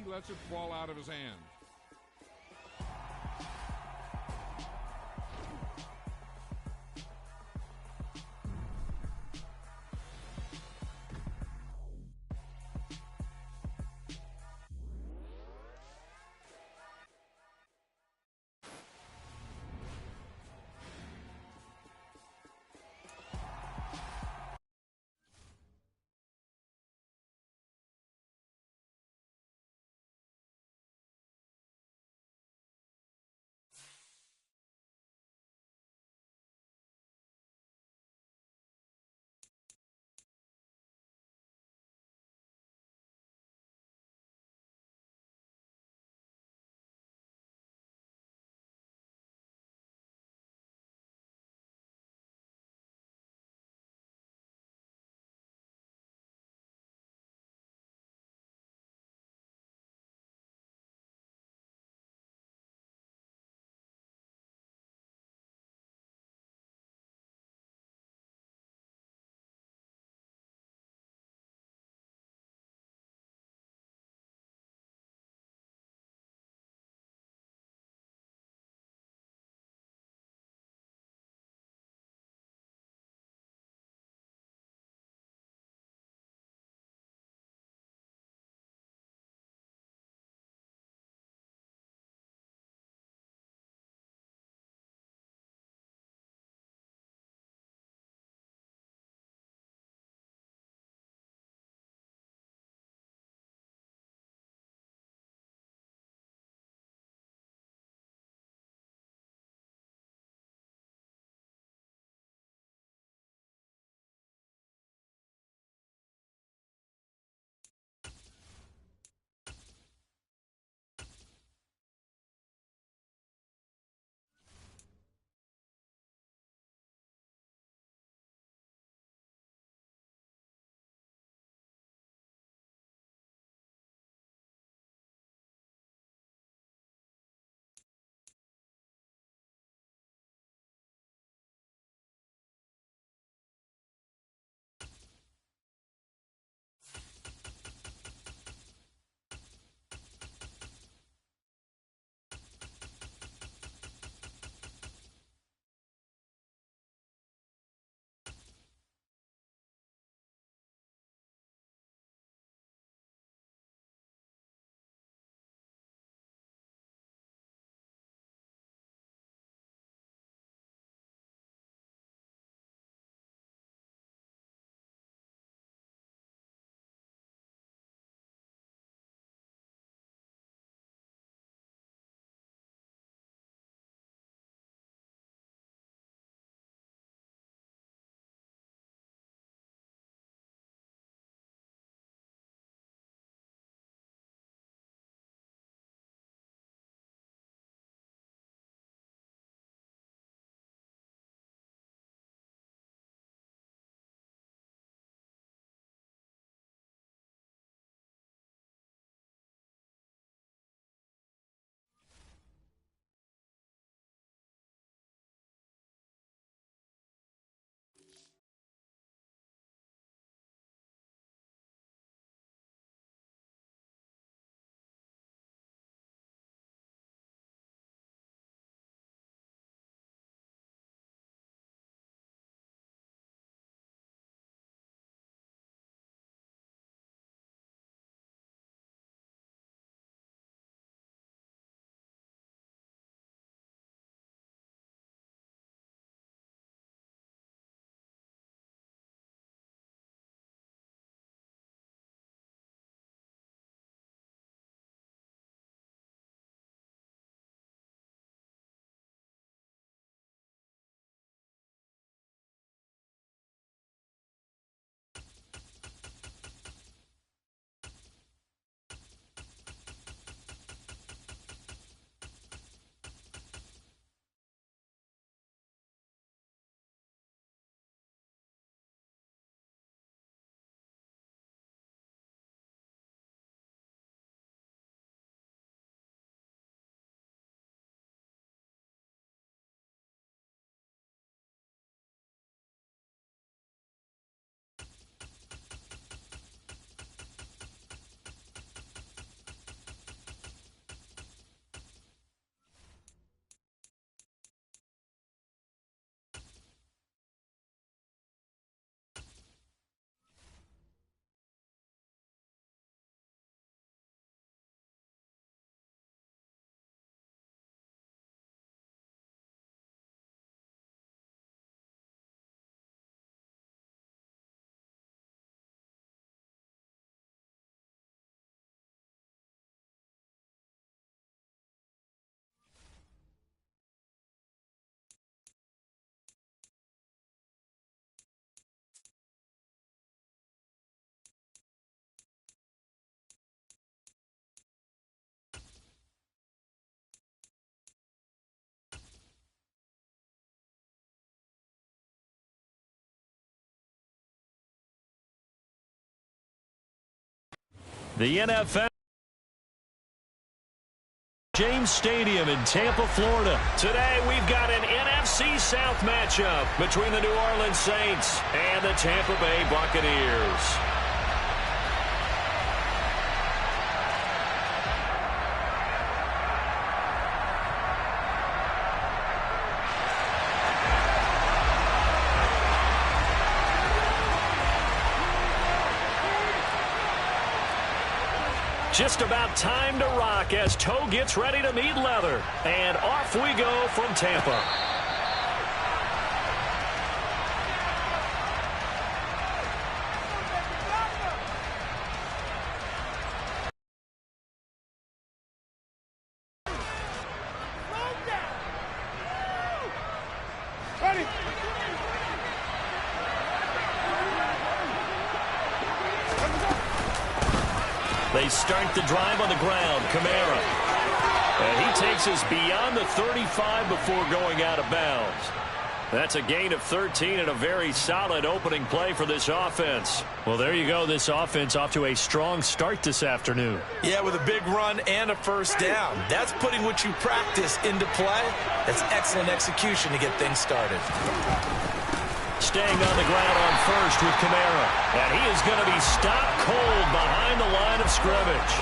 lets it fall out of his hand. The NFL James Stadium in Tampa, Florida. Today we've got an NFC South matchup between the New Orleans Saints and the Tampa Bay Buccaneers. Just about time to rock as toe gets ready to meet leather. And off we go from Tampa. They start the drive on the ground. Kamara. And he takes us beyond the 35 before going out of bounds. That's a gain of 13 and a very solid opening play for this offense. Well, there you go. This offense off to a strong start this afternoon. Yeah, with a big run and a first down. That's putting what you practice into play. That's excellent execution to get things started. Staying on the ground on first with Kamara. And he is going to be stopped cold behind the line of scrimmage.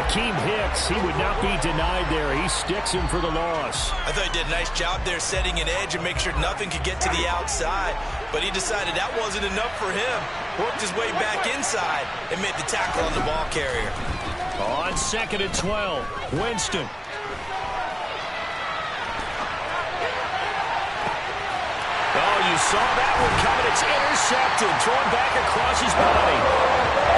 Akeem Hicks, he would not be denied there. He sticks him for the loss. I thought he did a nice job there setting an edge and make sure nothing could get to the outside. But he decided that wasn't enough for him. Worked his way back inside and made the tackle on the ball carrier. On 2nd and 12, Winston. Oh, you saw that one coming. It's intercepted. Thrown back across his body.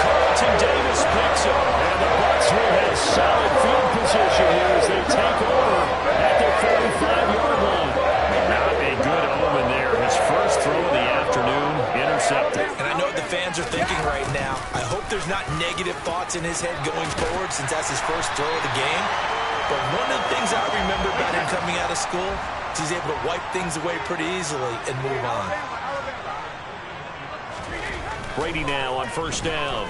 Carlton Davis picks up. And the Bucs will have solid field position here as they take over at their 45-yard line. Not a good omen there. His first throw of the afternoon intercepted. And I know what the fans are thinking right now. I hope there's not negative thoughts in his head going forward since that's his first throw of the game. But one of the things I remember about him coming out of school, he's able to wipe things away pretty easily and move on. Brady now on first down.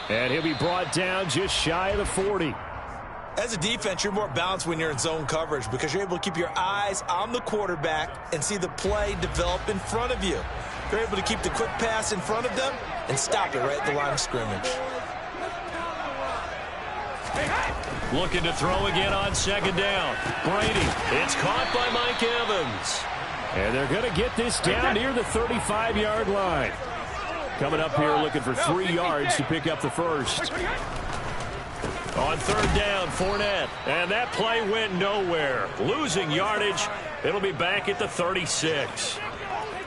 And he'll be brought down just shy of the 40. As a defense, you're more balanced when you're in zone coverage because you're able to keep your eyes on the quarterback and see the play develop in front of you. You're able to keep the quick pass in front of them and stop it right at the line of scrimmage. Looking to throw again on 2nd down. Brady. It's caught by Mike Evans. And they're going to get this down near the 35-yard line. Coming up here looking for 3 yards to pick up the first. On 3rd down, Fournette. And that play went nowhere. Losing yardage. It'll be back at the 36.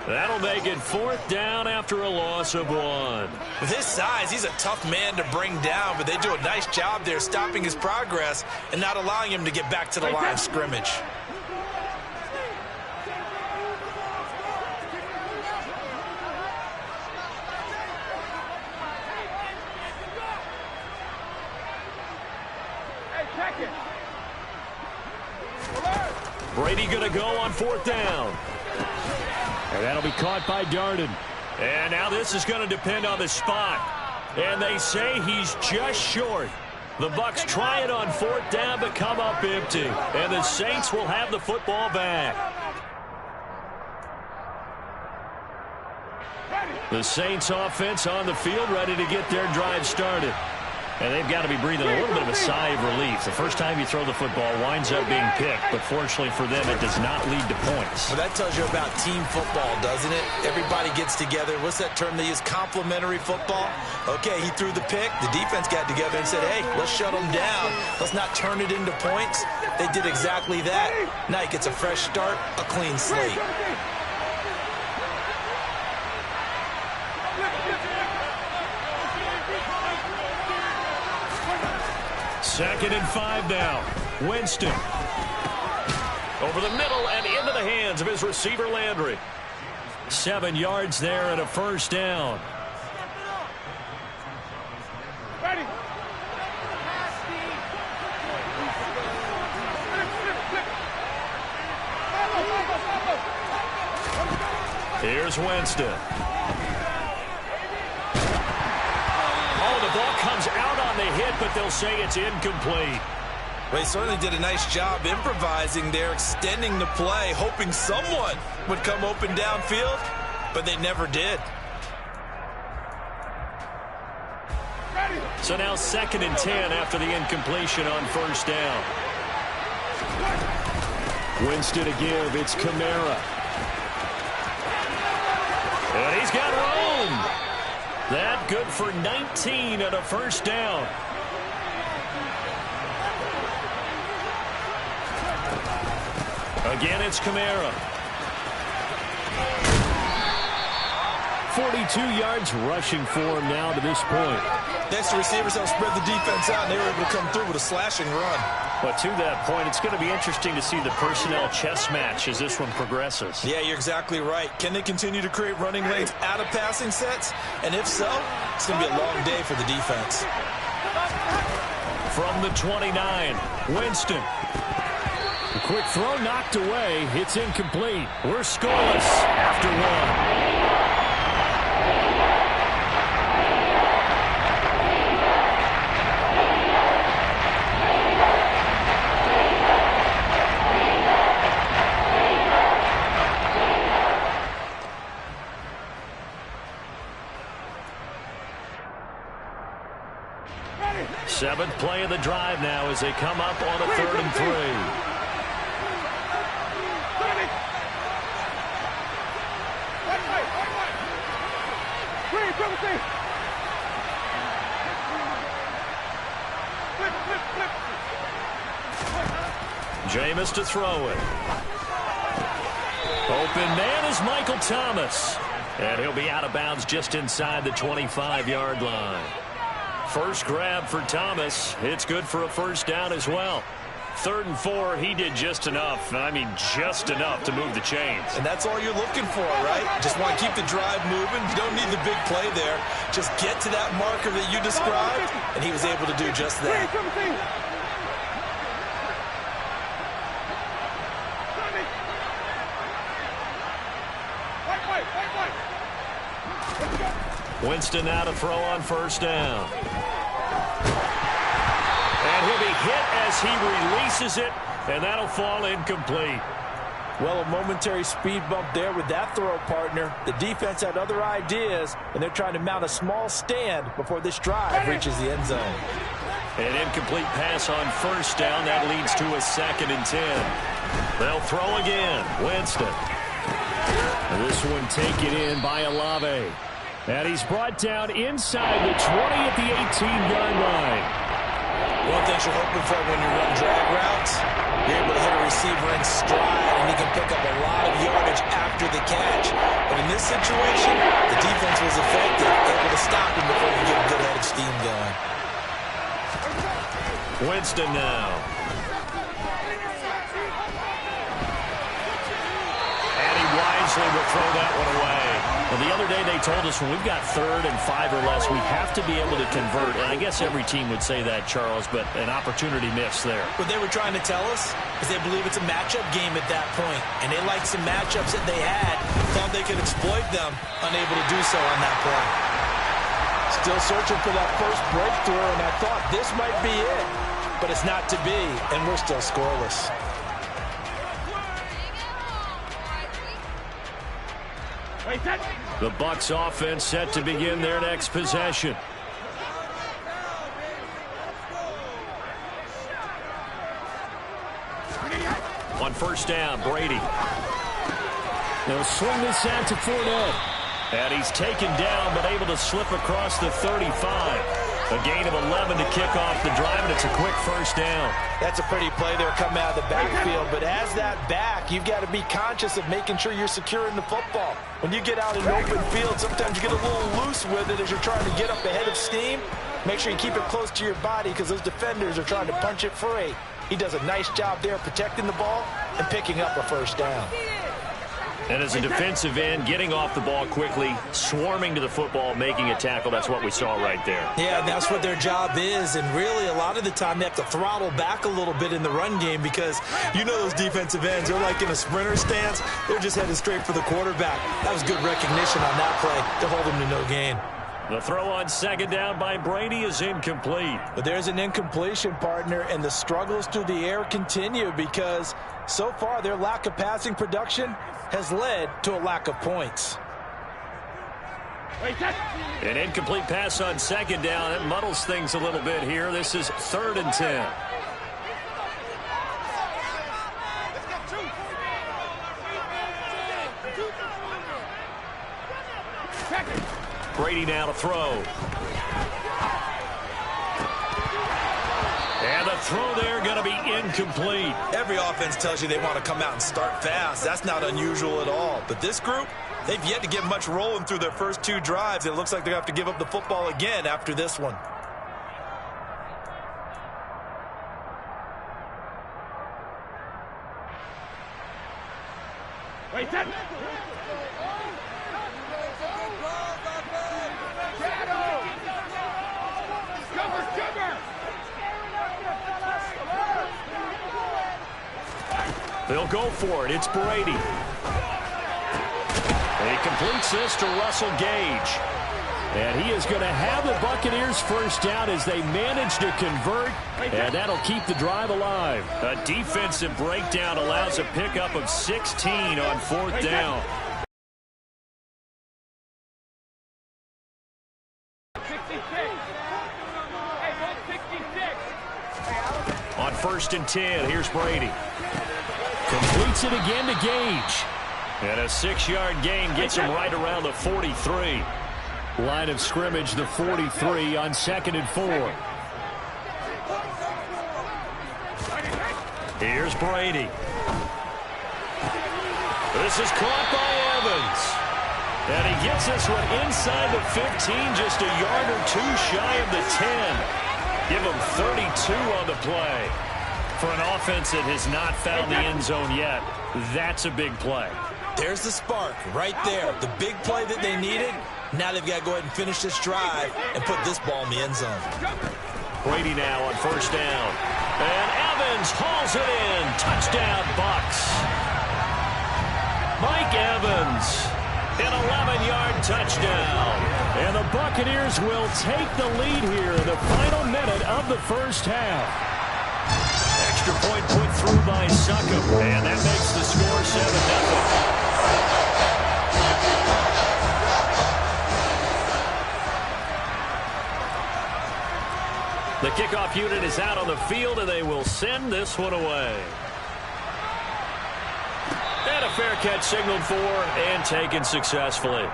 That'll make it 4th down after a loss of 1. With his size, he's a tough man to bring down, but they do a nice job there stopping his progress and not allowing him to get back to the line of scrimmage. Brady going to go on 4th down. And that'll be caught by Darden. And now this is going to depend on the spot. And they say he's just short. The Bucs try it on 4th down but come up empty. And the Saints will have the football back. The Saints offense on the field ready to get their drive started. And they've got to be breathing a little bit of a sigh of relief. The first time you throw the football winds up being picked, but fortunately for them, it does not lead to points. Well, that tells you about team football, doesn't it? Everybody gets together. What's that term they use? Complementary football? Okay, he threw the pick. The defense got together and said, hey, let's shut them down. Let's not turn it into points. They did exactly that. Now he gets a fresh start, a clean slate. 2nd and 5 now. Winston. Over the middle and into the hands of his receiver, Landry. 7 yards there and a first down. Here's Winston. hit, but they'll say it's incomplete. Well, he certainly did a nice job improvising there, extending the play, hoping someone would come open downfield, but they never did. So now 2nd and 10 after the incompletion on first down. Winston to give. It's Kamara. And he's got room. That good for 19 and a first down. Again, it's Kamara. 42 yards rushing for him now to this point. Next, the receivers help spread the defense out, and they were able to come through with a slashing run. But to that point, it's going to be interesting to see the personnel chess match as this one progresses. Yeah, you're exactly right. Can they continue to create running lanes out of passing sets? And if so, it's going to be a long day for the defense. From the 29, Winston. A quick throw knocked away. It's incomplete. We're scoreless after one. Seventh play of the drive now as they come up on a 3rd and 3. Jameis to throw it. Open man is Michael Thomas. And he'll be out of bounds just inside the 25-yard line. First grab for Thomas. It's good for a first down as well. 3rd and 4, he did just enough. I mean, just enough to move the chains. And that's all you're looking for, right? Just want to keep the drive moving. You don't need the big play there. Just get to that marker that you described, and he was able to do just that. Winston now to throw on first down. And he'll be hit as he releases it, and that'll fall incomplete. Well, a momentary speed bump there with that throw, partner. The defense had other ideas, and they're trying to mount a small stand before this drive reaches the end zone. An incomplete pass on first down. That leads to a 2nd and 10. They'll throw again. Winston. And this one taken in by Olave. And he's brought down inside the 20 at the 18-yard line. One thing you're hoping for when you run drag routes, you're able to hit a receiver in stride, and he can pick up a lot of yardage after the catch. But in this situation, the defense was effective, able to stop him before he get a good head of steam going. Winston now. And he wisely will throw that one away. Well, the other day they told us when we've got 3rd and 5 or less, we have to be able to convert. And I guess every team would say that, Charles, but an opportunity missed there. What they were trying to tell us is they believe it's a matchup game at that point. And they liked some matchups that they had, thought they could exploit them, unable to do so on that play. Still searching for that first breakthrough, and I thought this might be it. But it's not to be, and we're still scoreless. The Bucs offense set to begin their next possession. On first down, Brady. They'll swing this out to Fournette. And he's taken down, but able to slip across the 35. A gain of 11 to kick off the drive, and it's a quick first down. That's a pretty play there coming out of the backfield, but as that back, you've got to be conscious of making sure you're securing the football. When you get out in open field, sometimes you get a little loose with it as you're trying to get up ahead of steam. Make sure you keep it close to your body because those defenders are trying to punch it free. He does a nice job there protecting the ball and picking up a first down. And as a defensive end, getting off the ball quickly, swarming to the football, making a tackle, that's what we saw right there. Yeah, that's what their job is, and really a lot of the time they have to throttle back a little bit in the run game because you know those defensive ends, they're like in a sprinter stance, they're just headed straight for the quarterback. That was good recognition on that play to hold him to no gain. The throw on second down by Brady is incomplete. But there's an incompletion, partner, and the struggles through the air continue because so far their lack of passing production has led to a lack of points. An incomplete pass on second down. That muddles things a little bit here. This is 3rd and 10. Brady now to throw. And the throw there going to be incomplete. Every offense tells you they want to come out and start fast. That's not unusual at all. But this group, they've yet to get much rolling through their first 2 drives. It looks like they're going to have to give up the football again after this one. They'll go for it. It's Brady. And he completes this to Russell Gage. And he is going to have the Buccaneers first down as they manage to convert. And that'll keep the drive alive. A defensive breakdown allows a pickup of 16 on 4th down. On 1st and 10, here's Brady. Completes it again to Gage. And a 6-yard gain gets him right around the 43. Line of scrimmage, the 43 on 2nd and 4. Here's Brady. This is caught by Evans. And he gets this one inside the 15, just a yard or 2 shy of the 10. Give him 32 on the play. For an offense that has not found the end zone yet, that's a big play. There's the spark right there. The big play that they needed. Now they've got to go ahead and finish this drive and put this ball in the end zone. Brady now on 1st down. And Evans hauls it in. Touchdown, Bucs. Mike Evans, an 11-yard touchdown. And the Buccaneers will take the lead here in the final minute of the first half. Extra point put through by Succop, and that makes the score 7-0. The kickoff unit is out on the field, and they will send this one away. And a fair catch signaled for and taken successfully.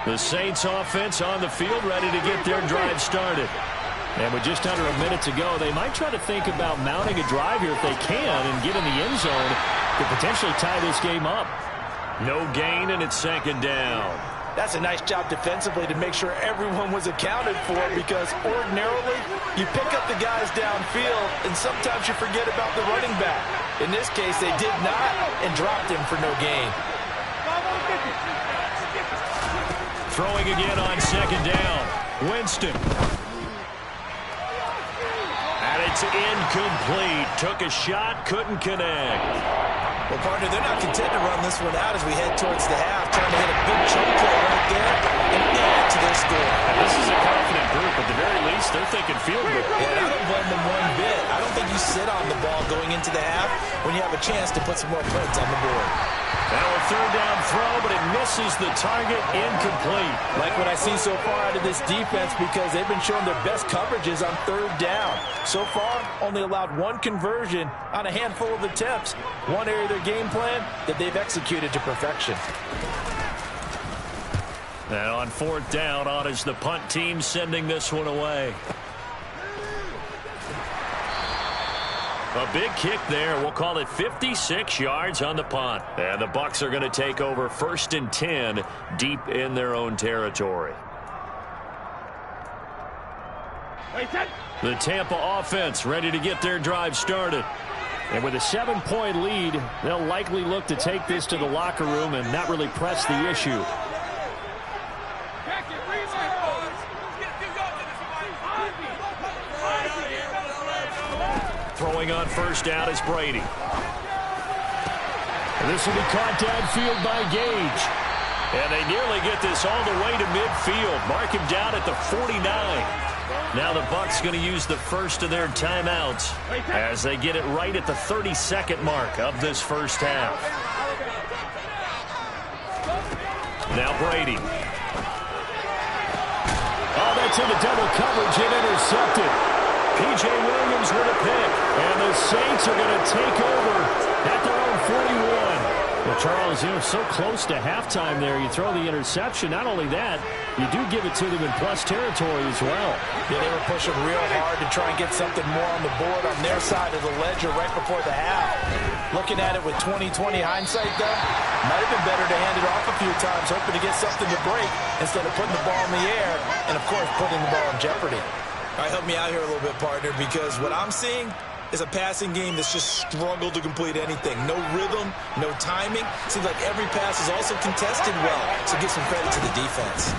The Saints offense on the field ready to get their drive started. And with just under a minute to go, they might try to think about mounting a drive here if they can and get in the end zone to potentially tie this game up. No gain, and it's 2nd down. That's a nice job defensively to make sure everyone was accounted for, because ordinarily you pick up the guys downfield and sometimes you forget about the running back. In this case, they did not and dropped him for no gain. Throwing again on 2nd down. Winston. And it's incomplete. Took a shot, couldn't connect. Well, partner, they're not content to run this one out as we head towards the half, trying to hit a big chunk play right there and add to their score. And this is a confident group. At the very least, they're thinking field goal. And I don't blame them one bit. I don't think you sit on the ball going into the half when you have a chance to put some more points on the board. Now a 3rd down throw, but it misses the target, incomplete. Like what I see so far out of this defense, because they've been showing their best coverages on 3rd down. So far, only allowed 1 conversion on a handful of attempts. One area of their game plan that they've executed to perfection. And on 4th down, on is the punt team sending this one away. A big kick there. We'll call it 56 yards on the punt. And the Bucs are going to take over 1st and 10 deep in their own territory. The Tampa offense ready to get their drive started. And with a 7-point lead, they'll likely look to take this to the locker room and not really press the issue. throwing on first down is Brady. And this will be caught downfield by Gage. And they nearly get this all the way to midfield. Mark him down at the 49. Now the Bucs going to use the first of their timeouts as they get it right at the 32nd mark of this first half. Now Brady. Oh, that's in the double coverage and intercepted. P.J. Williams with a pick. And the Saints are going to take over at their own 41. Well, Charles, so close to halftime there. You throw the interception. Not only that, you do give it to them in plus territory as well. Yeah, they were pushing real hard to try and get something more on the board on their side of the ledger right before the half. Looking at it with 20/20 hindsight, though, might have been better to hand it off a few times, hoping to get something to break instead of putting the ball in the air and, of course, putting the ball in jeopardy. All right, help me out here a little bit, partner, because what I'm seeing is a passing game that's just struggled to complete anything. No rhythm, no timing. Seems like every pass is also contested well, so give some credit to the defense.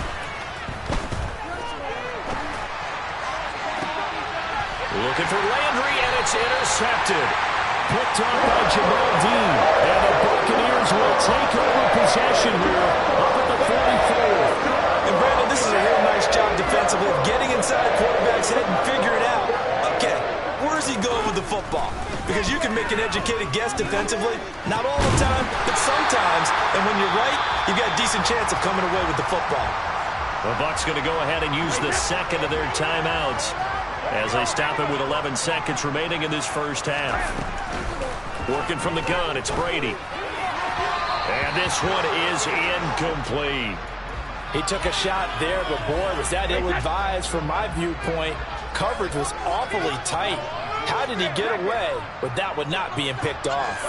Looking for Landry, and it's intercepted. Picked off by Jamal Dean. And the Buccaneers will take over possession here up at the 44. And Brandon, this is a real nice job defensively of getting inside a quarterback's head and figuring out, okay, where's he going with the football? Because you can make an educated guess defensively. Not all the time, but sometimes. And when you're right, you've got a decent chance of coming away with the football. The Bucs going to go ahead and use the second of their timeouts as they stop it with 11 seconds remaining in this first half. Working from the gun, it's Brady. And this one is incomplete. He took a shot there, but boy, was that ill-advised from my viewpoint. Coverage was awfully tight. How did he get away with that one not being picked off?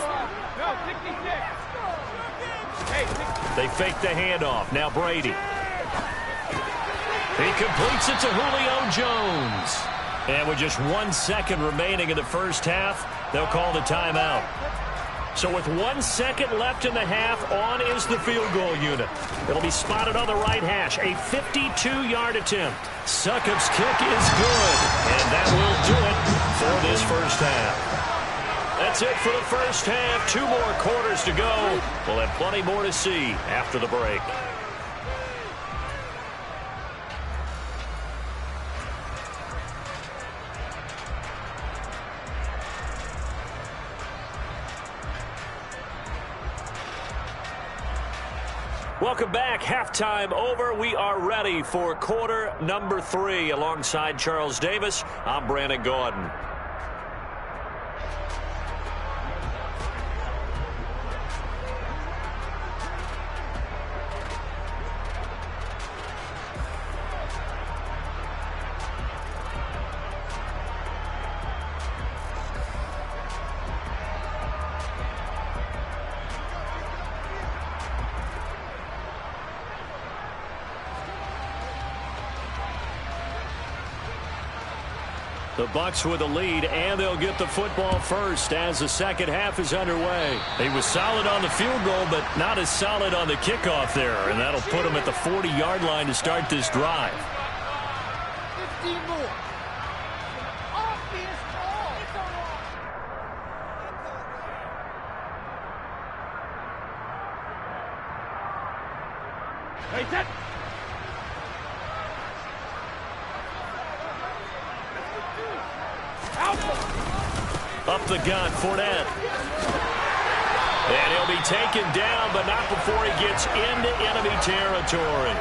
They fake the handoff. Now Brady. He completes it to Julio Jones. And with just 1 second remaining in the first half, they'll call the timeout. So with 1 second left in the half, on is the field goal unit. It'll be spotted on the right hash. A 52-yard attempt. Succop's kick is good. And that will do it for this first half. That's it for the first half. 2 more quarters to go. We'll have plenty more to see after the break. Welcome back. Halftime over. We are ready for quarter number 3. Alongside Charles Davis, I'm Brandon Gaudin. The Bucs with the lead, and they'll get the football first as the second half is underway. He was solid on the field goal, but not as solid on the kickoff there, and that'll put him at the 40-yard line to start this drive. 15 more. Wait, that. Up the gun, Fournette. And he'll be taken down, but not before he gets into enemy territory.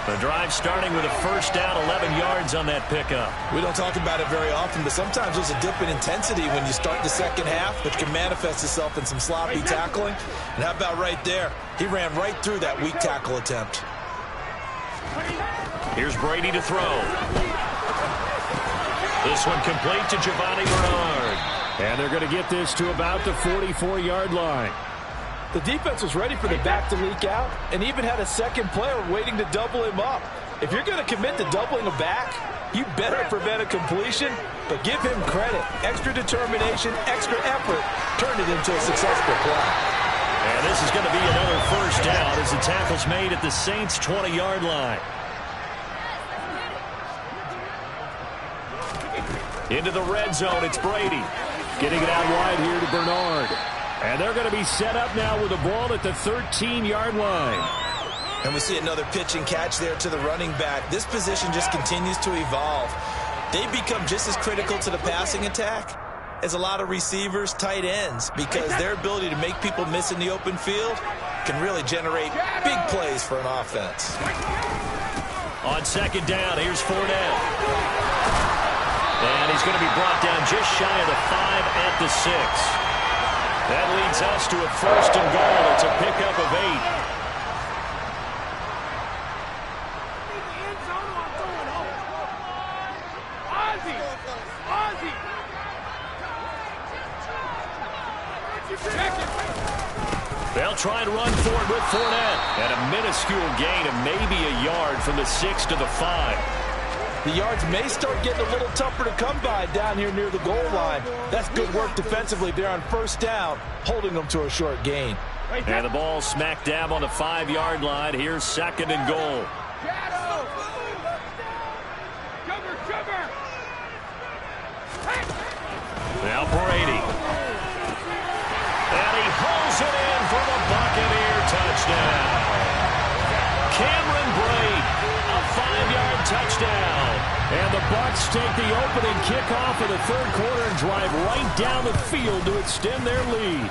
The drive starting with a first down, 11 yards on that pickup. We don't talk about it very often, but sometimes there's a dip in intensity when you start the second half, which can manifest itself in some sloppy tackling. And how about right there? He ran right through that weak tackle attempt. Here's Brady to throw. This one complete to Giovanni Bernard. And they're going to get this to about the 44-yard line. The defense was ready for the back to leak out and even had a second player waiting to double him up. If you're going to commit to doubling a back, you better prevent a completion, but give him credit. Extra determination, extra effort, turn it into a successful play. And this is going to be another first down as the tackle's made at the Saints' 20-yard line. Into the red zone, it's Brady. Getting it out wide here to Bernard. And they're going to be set up now with the ball at the 13-yard line. And we see another pitch and catch there to the running back. This position just continues to evolve. They become just as critical to the passing attack as a lot of receivers, tight ends, because their ability to make people miss in the open field can really generate big plays for an offense. On second down, here's Fournette. And he's going to be brought down just shy of the 5 at the 6. That leads us to a 1st and goal. It's a pickup of 8. They'll try and run for it with Fournette. And a minuscule gain of maybe a yard from the 6 to the 5. The yards may start getting a little tougher to come by down here near the goal line. That's good work defensively there on 1st down, holding them to a short gain. And the ball smack dab on the 5-yard line. Here's 2nd and goal. Now Brady. And he hauls it in for the Buccaneer touchdown. Cameron Brate, a 5-yard touchdown. And the Bucs take the opening kickoff of the 3rd quarter and drive right down the field to extend their lead.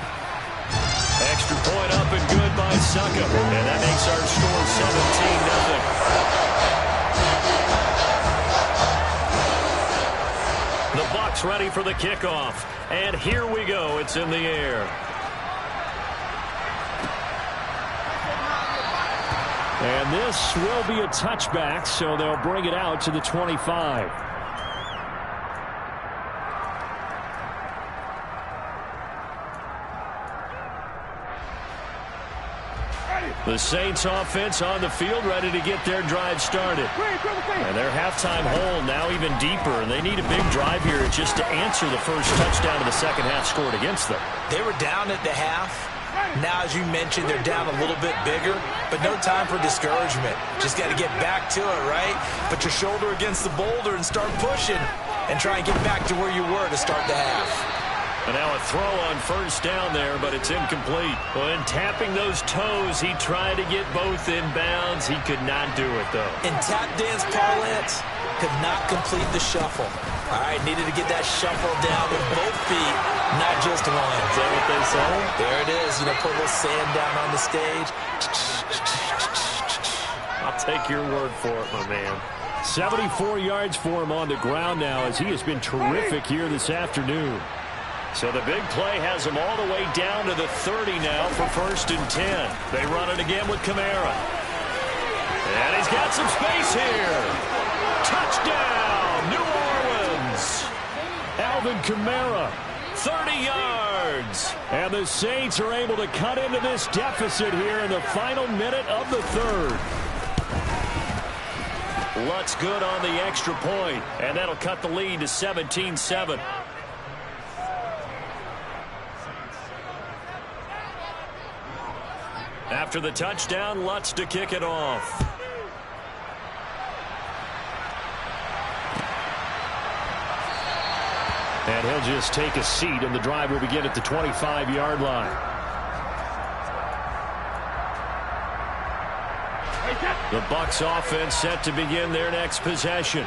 Extra point up and good by Succa. And that makes our score 17-0. The Bucs ready for the kickoff. And here we go. It's in the air. And this will be a touchback, so they'll bring it out to the 25. The Saints offense on the field, ready to get their drive started. And their halftime hole now even deeper, and they need a big drive here just to answer the first touchdown of the second half scored against them. They were down at the half. Now, as you mentioned, they're down a little bit bigger, but no time for discouragement. Just got to get back to it, right? Put your shoulder against the boulder and start pushing and try and get back to where you were to start the half. And now a throw on 1st down there, but it's incomplete. Well, in tapping those toes, he tried to get both in bounds. He could not do it, though. In tap dance parlance, could not complete the shuffle. All right, needed to get that shuffle down with both feet, not just one. Is that what they say? There it is. You know, put a little sand down on the stage. I'll take your word for it, my man. 74 yards for him on the ground now, as he has been terrific here this afternoon. So the big play has him all the way down to the 30 now for 1st and 10. They run it again with Kamara. And he's got some space here. Touchdown, New Orleans. Alvin Kamara, 30 yards. And the Saints are able to cut into this deficit here in the final minute of the 3rd. Lutz good on the extra point, and that'll cut the lead to 17-7. After the touchdown, Lutz to kick it off. And he'll just take a seat, and the drive will begin at the 25-yard line. The Bucs offense set to begin their next possession.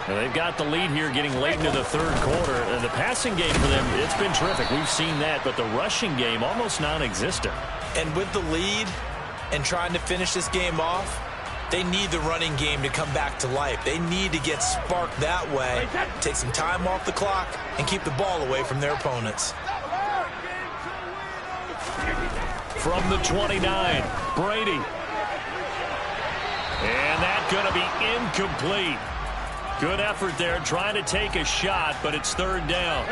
And they've got the lead here getting late into the 3rd quarter. And the passing game for them, it's been terrific. We've seen that, but the rushing game almost non-existent. And with the lead and trying to finish this game off, they need the running game to come back to life. They need to get sparked that way, take some time off the clock, and keep the ball away from their opponents. From the 29, Brady. And that's going to be incomplete. Good effort there trying to take a shot, but it's 3rd down.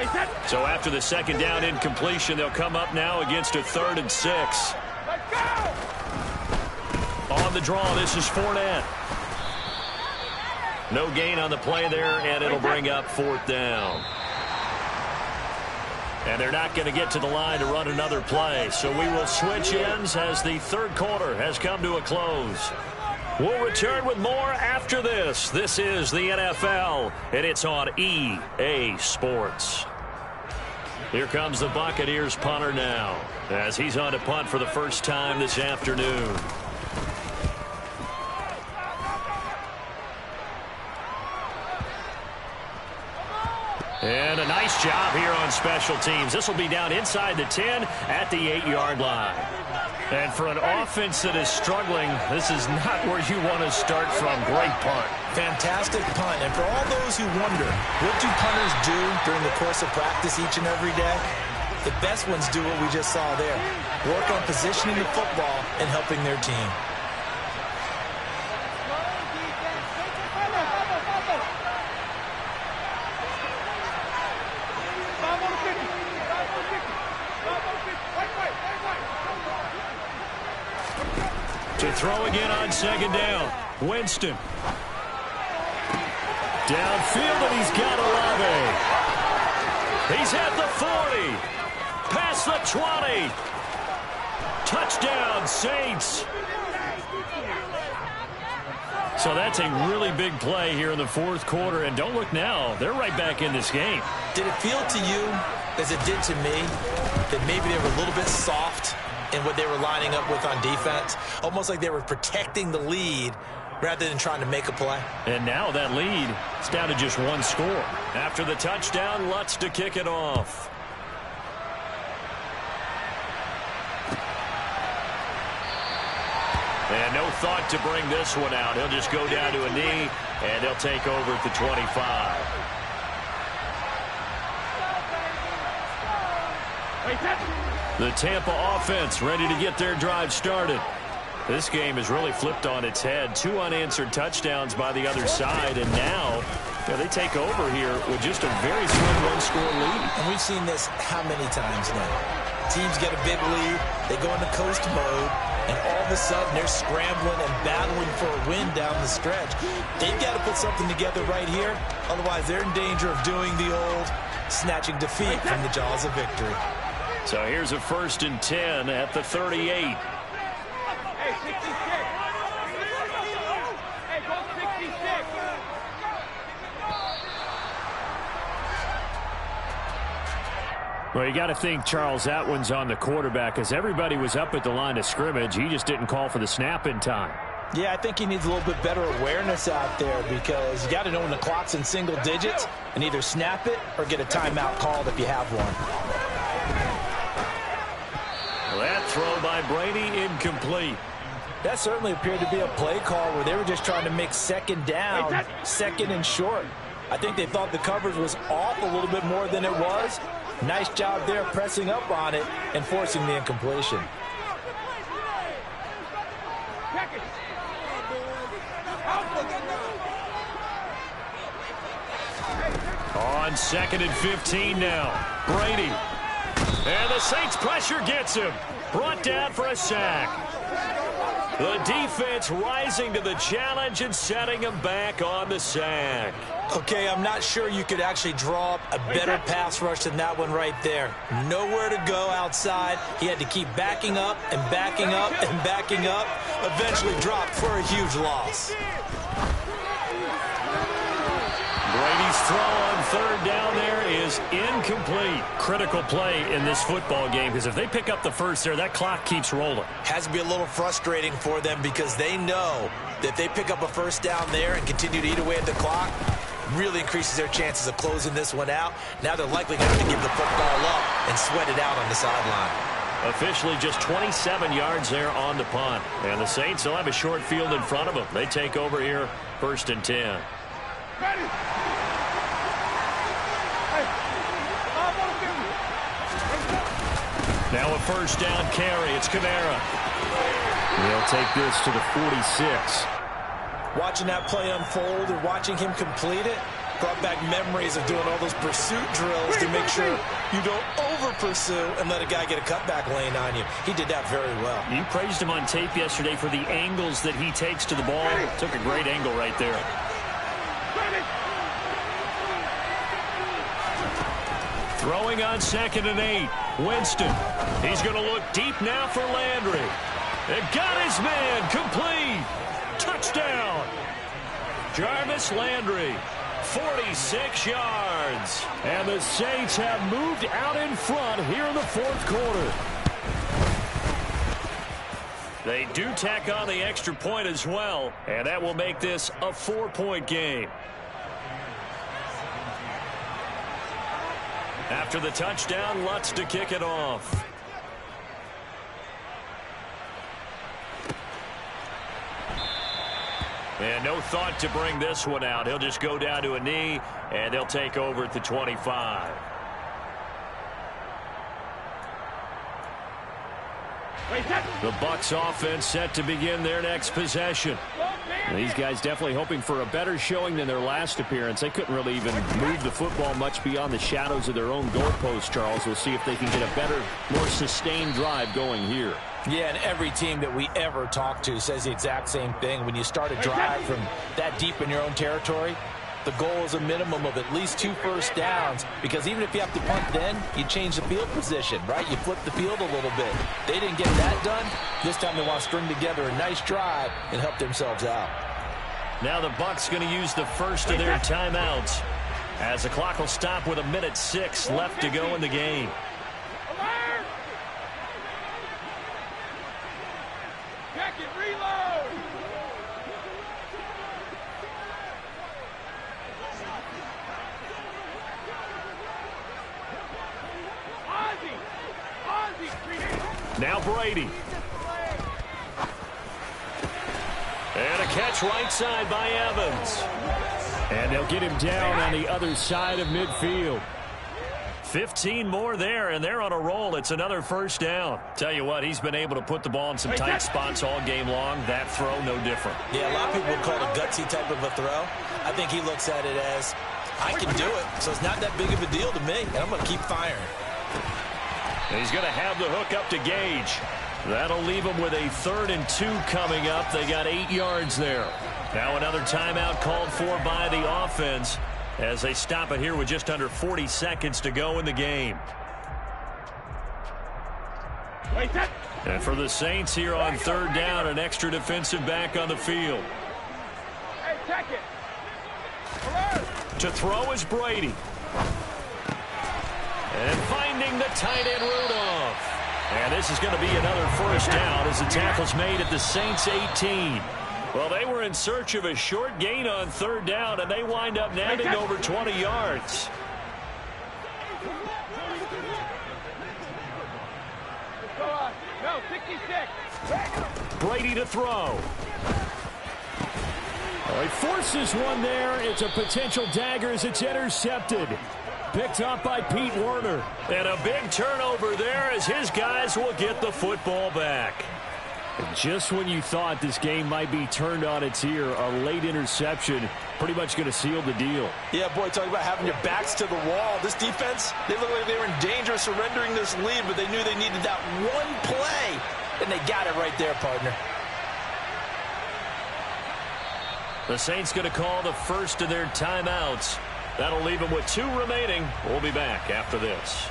So after the 2nd down incompletion, they'll come up now against a 3rd and 6. On the draw, this is Fournette. No gain on the play there, and it'll bring up 4th down. And they're not going to get to the line to run another play. So we will switch ends as the 3rd quarter has come to a close. We'll return with more after this. This is the NFL, and it's on EA Sports. Here comes the Buccaneers punter now, as he's on to punt for the first time this afternoon. And a nice job here on special teams. This will be down inside the 10 at the 8-yard line. And for an offense that is struggling, this is not where you want to start from. Great punt. Fantastic punt. And for all those who wonder, what do punters do during the course of practice each and every day? The best ones do what we just saw there. Work on positioning the football and helping their team. To throw again on second down. Winston. Downfield, and he's got Olave. He's at the 40. Past the 20. Touchdown, Saints. So that's a really big play here in the fourth quarter. And don't look now. They're right back in this game. Did it feel to you, as it did to me, that maybe they were a little bit soft in what they were lining up with on defense? Almost like they were protecting the lead rather than trying to make a play. And now that lead is down to just one score. After the touchdown, Lutz to kick it off. And no thought to bring this one out. He'll just go down to a knee, and they'll take over at the 25. The Tampa offense ready to get their drive started. This game has really flipped on its head. 2 unanswered touchdowns by the other side, and now they take over here with just a very slim one-score lead. And we've seen this how many times now? Teams get a big lead, they go into coast mode, and all of a sudden they're scrambling and battling for a win down the stretch. They've got to put something together right here, otherwise they're in danger of doing the old snatching defeat from the jaws of victory. So here's a 1st and 10 at the 38. Well, you got to think, Charles, that one's on the quarterback, as everybody was up at the line of scrimmage. He just didn't call for the snap in time. Yeah, I think he needs a little bit better awareness out there, because you got to know when the clock's in single digits and either snap it or get a timeout called if you have one. That throw by Brady incomplete. That certainly appeared to be a play call where they were just trying to make second down, second and short. I think they thought the coverage was off a little bit more than it was. Nice job there pressing up on it and forcing the incompletion. On 2nd and 15 now. Brady. And the Saints pressure gets him. Brought down for a sack. The defense rising to the challenge and setting him back on the sack. Okay, I'm not sure you could actually draw up a better pass rush than that one right there. Nowhere to go outside. He had to keep backing up and backing up and backing up. Eventually dropped for a huge loss. Brady's throw on 3rd down there is incomplete. Critical play in this football game, because if they pick up the first there, that clock keeps rolling. Has to be a little frustrating for them, because they know that if they pick up a 1st down there and continue to eat away at the clock, really increases their chances of closing this one out. Now they're likely going to have to give the football up and sweat it out on the sideline. Officially just 27 yards there on the punt. And the Saints will have a short field in front of them. They take over here, 1st and 10. Now a 1st down carry. It's Kamara. They'll take this to the 46. Watching that play unfold and watching him complete it brought back memories of doing all those pursuit drills to make sure you don't over-pursue and let a guy get a cutback lane on you. He did that very well. You praised him on tape yesterday for the angles that he takes to the ball. Took a great angle right there. Throwing on 2nd and 8. Winston. He's going to look deep now for Landry. And got his man complete. Touchdown. Jarvis Landry. 46 yards. And the Saints have moved out in front here in the fourth quarter. They do tack on the extra point as well, and that will make this a 4-point game. After the touchdown, Lutz to kick it off. And no thought to bring this one out. He'll just go down to a knee, and they'll take over at the 25. The Bucs offense set to begin their next possession. These guys definitely hoping for a better showing than their last appearance. They couldn't really even move the football much beyond the shadows of their own goalpost, Charles. We'll see if they can get a better, more sustained drive going here. Yeah, and every team that we ever talk to says the exact same thing. When you start a drive from that deep in your own territory, the goal is a minimum of at least 2 first downs, because even if you have to punt then, you change the field position, right? You flip the field a little bit. They didn't get that done. This time they want to string together a nice drive and help themselves out. Now the Bucs going to use the first of their timeouts, as the clock will stop with 1:06 left to go in the game. Now Brady. And a catch right side by Evans. And they'll get him down on the other side of midfield. 15 more there, and they're on a roll. It's another first down. Tell you what, he's been able to put the ball in some tight spots all game long. That throw, no different. Yeah, a lot of people would call it a gutsy type of a throw. I think he looks at it as, I can do it, so it's not that big of a deal to me, and I'm going to keep firing. He's going to have the hook up to Gage. That'll leave him with a 3rd and 2 coming up. They got 8 yards there. Now another timeout called for by the offense as they stop it here with just under 40 seconds to go in the game. And for the Saints here on 3rd down, an extra defensive back on the field. To throw is Brady. And finding the tight end Rudolph. And this is going to be another first down as the tackle's made at the Saints 18. Well, they were in search of a short gain on 3rd down, and they wind up nabbing over 20 yards. Brady to throw. He forces one there. It's a potential dagger as it's intercepted. Picked up by Pete Werner. And a big turnover there as his guys will get the football back. And just when you thought this game might be turned on its ear, a late interception pretty much going to seal the deal. Yeah, boy, talking about having your backs to the wall. This defense, they look like they were in danger of surrendering this lead, but they knew they needed that one play, and they got it right there, partner. The Saints going to call the first of their timeouts. That'll leave them with 2 remaining. We'll be back after this.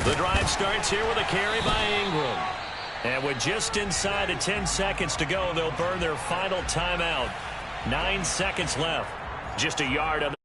The drive starts here with a carry by Ingram. And with just inside of 10 seconds to go, they'll burn their final timeout. 9 seconds left. Just a yard on the